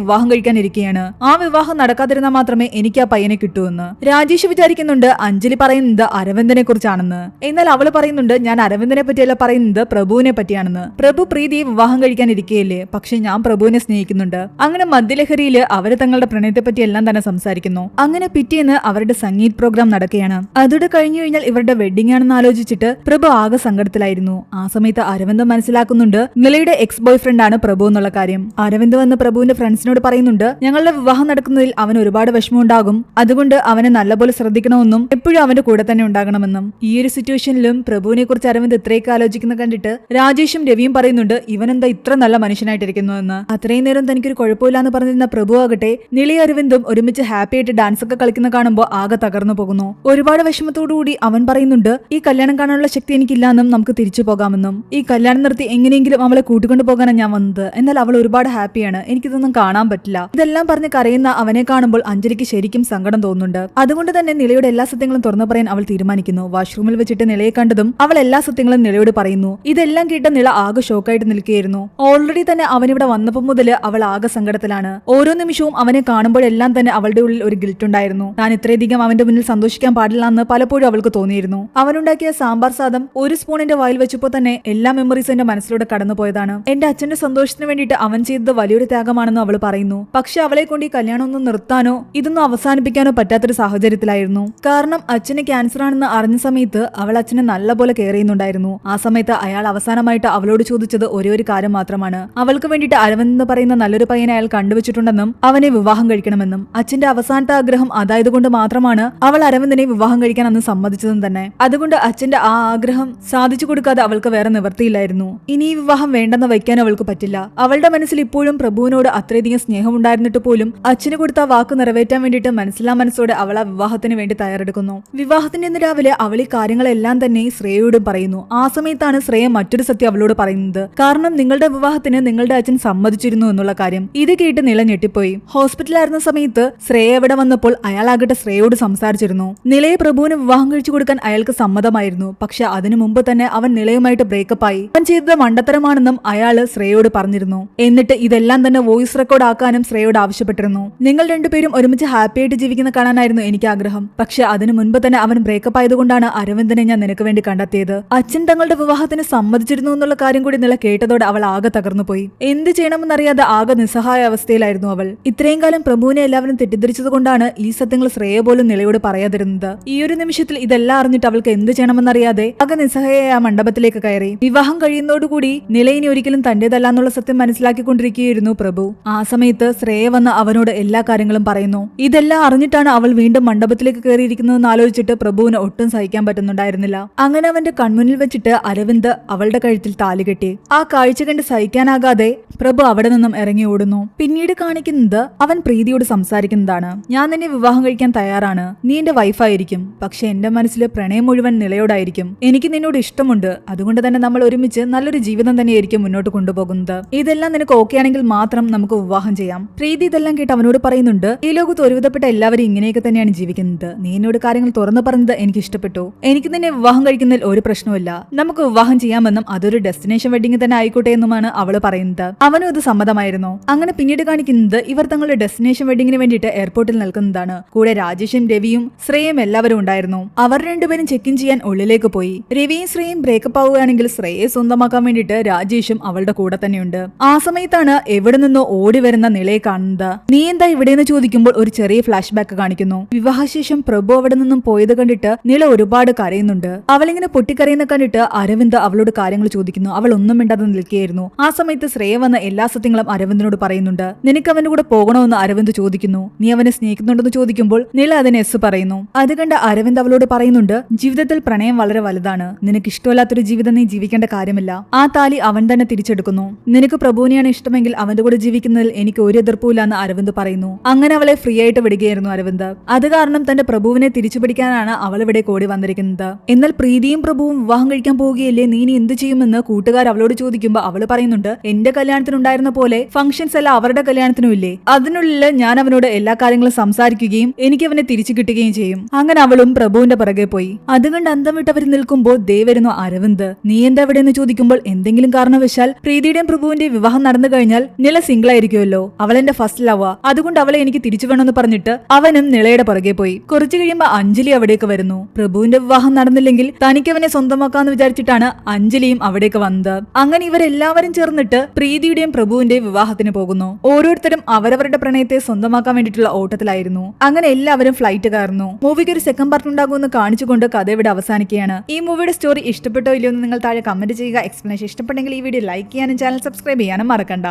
വിവാഹം കഴിക്കാനിരിക്കുകയാണ്. ആ വിവാഹം നടക്കാതിരുന്നാൽ മാത്രമേ എനിക്ക് ആ പയ്യനെ കിട്ടൂ എന്ന്. രാജേഷ് വിചാരിക്കുന്നുണ്ട് അഞ്ജലി പറയുന്നത് അരവിന്ദനെ കുറിച്ചാണെന്ന്. എന്നാൽ അവള് പറയുന്നുണ്ട്, ഞാൻ അരവിന്ദനെ പറ്റിയല്ല പറയുന്നത് പ്രഭുവിനെ പറ്റിയാണെന്ന്. പ്രഭു പ്രീതിയെ വിവാഹം കഴിക്കാനിരിക്കുകയല്ലേ, പക്ഷെ ഞാൻ പ്രഭുവിനെ സ്നേഹിക്കുന്നുണ്ട്. അങ്ങനെ മദ്യലഹരിയില് അവര് തങ്ങളുടെ പ്രണയത്തെ പറ്റി എല്ലാം തന്നെ സംസാരിക്കുന്നു. അങ്ങനെ പിറ്റേന്ന് അവരുടെ സംഗീത് പ്രോഗ്രാം നടക്കുകയാണ്. അതോടെ കഴിഞ്ഞു കഴിഞ്ഞാൽ ഇവരുടെ വെഡിങ് ആണെന്ന് ആലോചിച്ചിട്ട് പ്രഭു ആകെ സങ്കടത്തിലായിരുന്നു. ആ സമയത്ത് അരവിന്ദ് മനസ്സിലാക്കുന്നുണ്ട് നിലയുടെ എക്സ് ബോയ് ഫ്രണ്ട് ആണ് പ്രഭു എന്നുള്ള കാര്യം. അരവിന്ദ് വന്ന് പ്രഭുവിന്റെ ഫ്രണ്ട്സിനോട് പറയുന്നുണ്ട്, ഞങ്ങളുടെ വിവാഹം നടക്കുന്നതിൽ അവന് ഒരുപാട് വിഷമമുണ്ടാകും, അതുകൊണ്ട് അവനെ നല്ലപോലെ ശ്രദ്ധിക്കണമെന്നും എപ്പോഴും അവന്റെ കൂടെ തന്നെ ഉണ്ടാകണമെന്നും. ഈ ഒരു സിറ്റുവേഷനിലും പ്രഭുവിനെ കുറിച്ച് അരവിന്ദ് ഇത്രയൊക്കെ ആലോചിക്കുന്ന കണ്ടിട്ട് രാജേഷും രവിയും പറയുന്നുണ്ട്, ഇവനെന്താ ഇത്ര നല്ല മനുഷ്യനായിട്ടിരിക്കുന്നു എന്ന്. അത്രയും നേരം തനിക്കൊരു കുഴപ്പമില്ലാന്ന് പറഞ്ഞിരുന്ന പ്രഭു ആകട്ടെ നിളി അരവിന്ദും ഒരുമിച്ച് ഹാപ്പി ആയിട്ട് ഡാൻസ് ഒക്കെ കളിക്കുന്ന കാണുമ്പോൾ ആകെ തകർന്നു പോകുന്നു. ഒരുപാട് വിഷമത്തോടുകൂടി അവൻ പറയുന്നുണ്ട്, ഈ കല്യാണം കാണാനുള്ള ശക്തി എനിക്കില്ലാന്നും നമുക്ക് തിരിച്ചു പോകാമെന്നും. ഈ കല്യാണം നിർത്തി എങ്ങനെയെങ്കിലും അവളെ കൂട്ടിക്കൊണ്ടു പോകാനാണ് ഞാൻ വന്നത്. എന്നാൽ അവൾ ഒരുപാട് ഹാപ്പിയാണ്, എനിക്കിതൊന്നും കാണാൻ പറ്റില്ല. ഇതെല്ലാം പറഞ്ഞ് കരയുന്ന അവനെ കാണുമ്പോൾ അഞ്ജലിക്ക് ശരിക്കും സങ്കടം തോന്നുന്നുണ്ട്. അതുകൊണ്ട് തന്നെ നിലയുടെ എല്ലാ സത്യങ്ങളും തുറന്നു പറയാൻ അവൾ തീരുമാനിക്കുന്നു. വാഷ്റൂമിൽ വെച്ചിട്ട് നിലയെ കണ്ടതും അവൾ എല്ലാ സത്യങ്ങളും നിലയോട് പറയുന്നു. ഇതെല്ലാം കേട്ട നില ആകെ ഷോക്കായിട്ട് നിൽക്കുകയായിരുന്നു. ഓൾറെഡി തന്നെ അവനിവിടെ വന്നപ്പോൾ മുതൽ അവൾ ആകെ സങ്കടത്തിലാണ്. ഓരോ നിമിഷവും അവനെ കാണുമ്പോഴെല്ലാം തന്നെ അവളുടെ ഉള്ളിൽ ഒരു ഗിൽറ്റ് ഉണ്ടായിരുന്നു. താൻ ഇത്രയധികം അവന്റെ മുന്നിൽ സന്തോഷിക്കാൻ പാടില്ല എന്ന് പലപ്പോഴും അവൾക്ക് തോന്നിയിരുന്നു. അവനുണ്ടാക്കിയ സാമ്പാർ സാദം ഒരു സ്പൂണിന്റെ വായിൽ വെച്ചപ്പോൾ തന്നെ എല്ലാ മെമ്മറീസും എന്റെ മനസ്സിലൂടെ കടന്നുപോയതാണ്. എന്റെ അച്ഛന്റെ സന്തോഷത്തിന് വേണ്ടിയിട്ട് അവൻ ചെയ്തത് വലിയൊരു ത്യാഗമാണെന്ന് അവൾ പറയുന്നു. പക്ഷെ അവളെ കൊണ്ട് ഈ കല്യാണം ഒന്നും നിർത്താനോ ഇതൊന്നും അവസാനിപ്പിക്കാനോ പറ്റാത്തൊരു സാഹചര്യത്തിലായിരുന്നു. കാരണം അച്ഛന് ക്യാൻസർ ആണെന്ന് അറിഞ്ഞ സമയത്ത് അവൾ അച്ഛനെ നല്ലപോലെ കെയർ ചെയ്യുന്നുണ്ടായിരുന്നു. ആ സമയത്ത് അയാൾ അവസാനമായിട്ട് അവളോട് ചോദിച്ചത് ഒരേ ഒരു കാര്യം മാത്രമാണ്, അവൾക്ക് വേണ്ടിയിട്ട് അരവിന്ദ് എന്ന് പറയുന്ന നല്ലൊരു പയ്യനെ അയാൾ കണ്ടുവച്ചിട്ടുണ്ടെന്നും അവനെ വിവാഹം കഴിക്കണമെന്നും. അച്ഛന്റെ അവസാനത്തെ ആഗ്രഹം അതായത് ആയതുകൊണ്ട് മാത്രമാണ് അവൾ അരവിന്ദനെ വിവാഹം കഴിക്കാൻ അന്ന് സമ്മതിച്ചതും തന്നെ. അതുകൊണ്ട് അച്ഛന്റെ ആ ആഗ്രഹം സാധിച്ചു കൊടുക്കാതെ അവൾക്ക് വേറെ നിവൃത്തിയില്ലായിരുന്നു. ഇനി ഈ വിവാഹം വേണ്ടെന്ന് വയ്ക്കാൻ അവൾക്ക് പറ്റില്ല. അവളുടെ മനസ്സിൽ ഇപ്പോഴും പ്രഭുവിനോട് അത്രയധികം സ്നേഹമുണ്ടായിരുന്നിട്ട് പോലും അച്ഛന് കൊടുത്ത വാക്ക് നിറവേറ്റാൻ വേണ്ടിയിട്ട് മനസ്സിലാ മനസ്സോടെ അവൾ ആ വിവാഹത്തിന് വേണ്ടി തയ്യാറെടുക്കുന്നു. വിവാഹത്തിന്റെ അന്ന് രാവിലെ അവൾ ഈ കാര്യങ്ങളെല്ലാം തന്നെ ശ്രേയയോടും പറയുന്നു. ആ സമയത്താണ് ശ്രേയ മറ്റൊരു സത്യം അവളോട് പറയുന്നത്. കാരണം നിങ്ങളുടെ വിവാഹത്തിന് നിങ്ങളുടെ അച്ഛൻ സമ്മതിച്ചിരുന്നു എന്നുള്ള കാര്യം. ഇത് കേട്ട് നില ഞെട്ടിപ്പോയി. ഹോസ്പിറ്റലായിരുന്ന സമയത്ത് ശ്രേയ എവിടെ വന്നപ്പോൾ അയാളാകട്ടെ ശ്രേയയോട് സംസാരിച്ചിരുന്നു. നിലയെ പ്രഭുവിന് വിവാഹം കഴിച്ചു കൊടുക്കാൻ അയാൾക്ക് സമ്മതമായിരുന്നു. പക്ഷെ അതിനു മുമ്പ് തന്നെ അവൻ നിലയുമായിട്ട് ബ്രേക്കപ്പ് ആയി. അവൻ ചെയ്തത് മണ്ടത്തരമാണെന്നും അയാള് ശ്രേയയോട് പറഞ്ഞിരുന്നു. എന്നിട്ട് ഇതെല്ലാം തന്നെ വോയിസ് റെക്കോർഡ് ആക്കാനും ശ്രേയയോട് ആവശ്യപ്പെട്ടിരുന്നു. നിങ്ങൾ രണ്ടുപേരും ഒരുമിച്ച് ഹാപ്പി ആയിട്ട് ജീവിക്കുന്ന കാണാനായിരുന്നു എനിക്ക് ആഗ്രഹം. പക്ഷെ അതിനു മുൻപ് തന്നെ അവൻ ബ്രേക്കപ്പ് ആയതുകൊണ്ടാണ് അരവിന്ദനെ ഞാൻ നിനക്ക് വേണ്ടി കണ്ടെത്തിയത്. അച്ഛൻ തങ്ങളുടെ വിവാഹത്തിന് സമ്മതിച്ചിരുന്നു എന്നുള്ള കാര്യം കൂടി നില കേട്ടതോടെ അവൾ ആകെ തകർന്നുപോയി. എന്ത് ചെയ്യണമെന്നറിയാതെ ആകെ നിസ്സഹായ അവസ്ഥയിലായിരുന്നു അവൾ. ഇത്രയും കാലം പ്രഭുവിനെ എല്ലാവരും തെറ്റിദ്ധരിച്ചത് കൊണ്ടാണ് ഈ സത്യങ്ങൾ ശ്രേയ പോലും നിലയോട് പറയാതിരുന്നത്. ഈ ഒരു നിമിഷത്തിൽ ഇതെല്ലാം അറിഞ്ഞിട്ട് അവൾക്ക് എന്ത് ചെയ്യണമെന്നറിയാതെ ആകെ നിസ്സഹായ ആ മണ്ഡപത്തിലേക്ക് കയറി. വിവാഹം കഴിയുന്നതോടുകൂടി നില ഇനി ഒരിക്കലും തന്റേതല്ല എന്നുള്ള സത്യം മനസ്സിലാക്കിക്കൊണ്ടിരിക്കുകയായിരുന്നു പ്രഭു. ആ സമയത്ത് ശ്രേയ വന്ന് അവനോട് എല്ലാ കാര്യങ്ങളും പറയുന്നു. ഇതെല്ലാം അറിഞ്ഞിട്ടാണ് അവൾ വീണ്ടും മണ്ഡപത്തിലേക്ക് കയറിയിരിക്കുന്നതെന്ന് ആലോചിച്ചിട്ട് പ്രഭുവിന് ഒട്ടും സഹിക്കാൻ പറ്റുന്നുണ്ടായിരുന്നില്ല. അങ്ങനെ അവന്റെ കൺമുന്നിൽ വെച്ചിട്ട് അരവിന്ദ് അവളുടെ കഴുത്തിൽ താലി കെട്ടി. ആ കാഴ്ച കണ്ട് സഹിക്കാനാകാതെ പ്രഭു അവിടെ നിന്നും ഇറങ്ങി ഓടുന്നു. പിന്നീട് കാണിക്കുന്നത് അവൻ പ്രീതിയോട് സംസാരിക്കുന്നതാണ്. ഞാൻ നിന്നെ വിവാഹം കഴിക്കാൻ തയ്യാറാണ്. നീ എന്റെ വൈഫായിരിക്കും. പക്ഷെ എന്റെ മനസ്സിൽ പ്രണയം മുഴുവൻ നിലയോടായിരിക്കും. എനിക്ക് നിന്നോട് ഇഷ്ടമുണ്ട്. അതുകൊണ്ട് തന്നെ നമ്മൾ ഒരുമിച്ച് നല്ലൊരു ജീവിതം തന്നെയായിരിക്കും മുന്നോട്ട് കൊണ്ടുപോകുന്നത്. ഇതെല്ലാം നിനക്ക് ഓക്കെ ആണെങ്കിൽ മാത്രം നമുക്ക് വിവാഹം ചെയ്യാം. പ്രീതി ഇതെല്ലാം കേട്ട് അവനോട് പറയുന്നുണ്ട്, ഈ ലോകത്ത് ഒരുവിധപ്പെട്ട എല്ലാവരും ഇങ്ങനെയൊക്കെ തന്നെയാണ് ജീവിക്കുന്നത്. നീ എന്നോട് കാര്യങ്ങൾ തുറന്നു പറഞ്ഞത് എനിക്ക് ഇഷ്ടപ്പെട്ടു. എനിക്ക് നിന്നെ വിവാഹം കഴിക്കുന്നതിൽ ഒരു പ്രശ്നവുമില്ല. നമുക്ക് വിവാഹം ചെയ്യാമെന്നും അതൊരു ഡെസ്റ്റിനേഷൻ വെഡിങ് തന്നെ ആയിക്കോട്ടെ എന്നുമാണ് അവള് പറയുന്നത്. അവനും അത് സമ്മതമായിരുന്നു. അങ്ങനെ പിന്നീട് കാണിക്കുന്നത് ഇവർ തങ്ങളുടെ ഡെസ്റ്റിനേഷൻ വെഡിങ്ങിന് വേണ്ടിയിട്ട് എയർപോർട്ടിൽ നിൽക്കുന്നതാണ്. കൂടെ രാജേഷും രവിയും ശ്രേയയും എല്ലാവരും ഉണ്ടായിരുന്നു. അവർ രണ്ടുപേരും ചെക്ക് ഇൻ ചെയ്യാൻ ഉള്ളിലേക്ക് പോയി. രവിയും ശ്രേയയും ബ്രേക്കപ്പ് ആവുകയാണെങ്കിൽ ശ്രേയയെ സ്വന്തമാക്കാൻ വേണ്ടിയിട്ട് രാജേഷും അവളുടെ കൂടെ തന്നെയുണ്ട്. ആ സമയത്താണ് എവിടെ നിന്നോ ഓടി വരുന്ന നിലയെ കാണുന്നത്. നീ എന്താ ഇവിടെയെന്ന് ചോദിക്കുമ്പോൾ ഒരു ചെറിയ ഫ്ലാഷ് ബാക്ക് കാണിക്കുന്നു. വിവാഹശേഷം പ്രഭു അവിടെ നിന്നും പോയത് കണ്ടിട്ട് നില ഒരുപാട് കരയുന്നുണ്ട്. അവളിങ്ങനെ പൊട്ടിക്കരയുന്ന കണ്ടിട്ട് അരവിന്ദ് അവളോട് കാര്യങ്ങൾ ചോദിക്കുന്നു. അവൾ ഒന്നും മിണ്ടാതെ നിൽക്കുകയായിരുന്നു. ആ സമയത്ത് ശ്രേയ വന്ന എല്ലാ സത്യങ്ങളും അരവിന്ദിനോട് പറയുന്നുണ്ട്. നിനക്ക് അവന്റെ കൂടെ പോകണമെന്ന് അരവിന്ദ് ചോദിക്കുന്നു. നീ അവനെ സ്നേഹിക്കുന്നുണ്ടെന്ന് ചോദിക്കുമ്പോൾ നില അതിന് എസ് പറയുന്നു. അത് കണ്ട് അരവിന്ദ് അവളോട് പറയുന്നുണ്ട്, ജീവിതത്തിൽ പ്രണയം വളരെ വലുതാണ്. നിനക്ക് ഇഷ്ടമില്ലാത്തൊരു ജീവിതം നീ ജീവിക്കേണ്ട കാര്യമില്ല. ആ താലി അവൻ തന്നെ തിരിച്ചെടുക്കുന്നു. നിനക്ക് പ്രഭുവിനെയാണ് ഇഷ്ടമെങ്കിൽ അവന്റെ കൂടെ ജീവിക്കുന്നതിൽ എനിക്ക് ഒരു എതിർപ്പുമില്ല എന്ന് അരവിന്ദ് പറയുന്നു. അങ്ങനെ അവളെ ഫ്രീ ആയിട്ട് വിടുകയായിരുന്നു അരവിന്ദ്. അത് കാരണം തന്റെ പ്രഭുവിനെ തിരിച്ചു പിടിക്കാനാണ് അവൾ ഇവിടെ കൂടി വന്നിരിക്കുന്നത്. എന്നാൽ പ്രീതിയും പ്രഭുവും വിവാഹം കഴിക്കാൻ പോവുകയല്ലേ, നീ ഇനി എന്ത് ചെയ്യുമെന്ന് കൂട്ടുകാർ അവളോട് ചോദിക്കുമ്പോൾ അവള് പറയുന്നുണ്ട്, എന്റെ കല്യാണത്തിനുണ്ടായിരുന്ന പോലെ ഫംഗ്ഷൻസ് എല്ലാം അവരുടെ കല്യാണത്തിനും ഇല്ലേ, അതിനുള്ളിൽ ഞാൻ അവനോട് എല്ലാ കാര്യങ്ങളും സംസാരിക്കുകയും എനിക്ക് അവനെ തിരിച്ചു കിട്ടുകയും ചെയ്യും. അങ്ങനെ അവളും പ്രഭുവിന്റെ പിറകെ പോയി. അതുകൊണ്ട് അന്തം വിട്ടവർ നിൽക്കുമ്പോൾ ദേ വരുന്നു അരവിന്ദ്. നീ എന്താ എവിടെ എന്ന് ചോദിക്കുമ്പോൾ എന്തെങ്കിലും കാരണവശാൽ പ്രീതിയുടെയും പ്രഭുവിന്റെയും വിവാഹം നടന്നു കഴിഞ്ഞാൽ നില സിംഗിൾ ആയിരിക്കുമല്ലോ, അവൾ എന്റെ ഫസ്റ്റ് ലവാ, അതുകൊണ്ട് അവളെ എനിക്ക് തിരിച്ചു വേണമെന്ന് പറഞ്ഞിട്ട് അവനും നിളയുടെ പുറകെ പോയി. കുറച്ചു കഴിയുമ്പോൾ അഞ്ജലി അവിടേക്ക് വരുന്നു. പ്രഭുവിന്റെ വിവാഹം നടന്നില്ലെങ്കിൽ തനിക്ക് അവനെ സ്വന്തമാക്കാന്ന് വിചാരിച്ചിട്ടാണ് അഞ്ജലിയും അവിടേക്ക് വന്നത്. അങ്ങനെ ഇവരെല്ലാവരും ചേർന്നിട്ട് പ്രീതിയുടെയും പ്രഭുവിന്റെയും വിവാഹത്തിന് പോകുന്നു. ഓരോരുത്തരും അവരവരുടെ പ്രണയത്തെ സ്വന്തമാക്കാൻ വേണ്ടിയിട്ടുള്ള ഓട്ടത്തിലായിരുന്നു. അങ്ങനെ എല്ലാവരും ഫ്ലൈറ്റ് കയറുന്നു. മൂവിക്ക് ഒരു സെക്കൻഡ് പാർട്ട് ഉണ്ടാകുമെന്ന് കാണിച്ചുകൊണ്ട് കഥ ഇവിടെ അവസാനിക്കുകയാണ്. ഈ മൂവിയുടെ സ്റ്റോറി ഇഷ്ടപ്പെട്ടോ ഇല്ലയോ എന്ന് നിങ്ങൾ താഴെ കമന്റ് ചെയ്യുക. എക്സ്പ്ലനേഷൻ ഇഷ്ടപ്പെട്ടെങ്കിൽ ഈ വീഡിയോ ലൈക്ക് ചെയ്യാനും ചാനൽ സബ്സ്ക്രൈബ് ചെയ്യാനും മറക്കണ്ട.